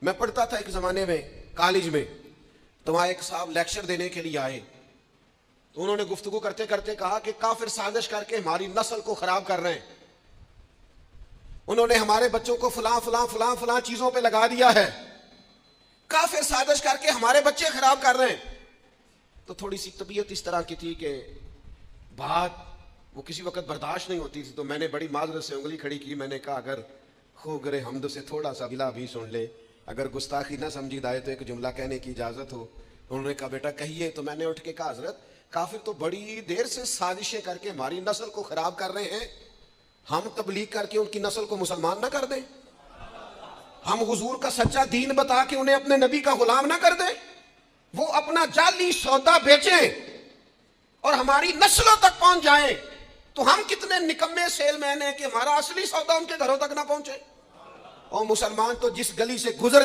میں پڑھتا تھا ایک زمانے میں کالج میں، تو وہاں ایک صاحب لیکچر دینے کے لیے آئے، تو انہوں نے گفتگو کرتے کرتے کہا کہ کافر سازش کر کے ہماری نسل کو خراب کر رہے ہیں، انہوں نے ہمارے بچوں کو فلاں فلاں فلاں فلاں چیزوں پہ لگا دیا ہے، کافر سازش کر کے ہمارے بچے خراب کر رہے ہیں۔ تو تھوڑی سی طبیعت اس طرح کی تھی کہ بات وہ کسی وقت برداشت نہیں ہوتی تھی، تو میں نے بڑی معذرت سے انگلی کھڑی کی، میں نے کہا اگر خوگر حمد سے تھوڑا سا گلا بھی سن لے، اگر گستاخی نہ سمجھی جائے تو ایک جملہ کہنے کی اجازت ہو۔ انہوں نے کہا بیٹا کہیے۔ تو میں نے اٹھ کے کہا حضرت کافر تو بڑی دیر سے سازشیں کر کے ہماری نسل کو خراب کر رہے ہیں، ہم تبلیغ کر کے ان کی نسل کو مسلمان نہ کر دیں، ہم حضور کا سچا دین بتا کے انہیں اپنے نبی کا غلام نہ کر دیں، وہ اپنا جعلی سودا بیچیں اور ہماری نسلوں تک پہنچ جائیں، تو ہم کتنے نکمے سیل مین ہیں کہ ہمارا اصلی سودا ان کے گھروں تک نہ پہنچے۔ اور مسلمان تو جس گلی سے گزر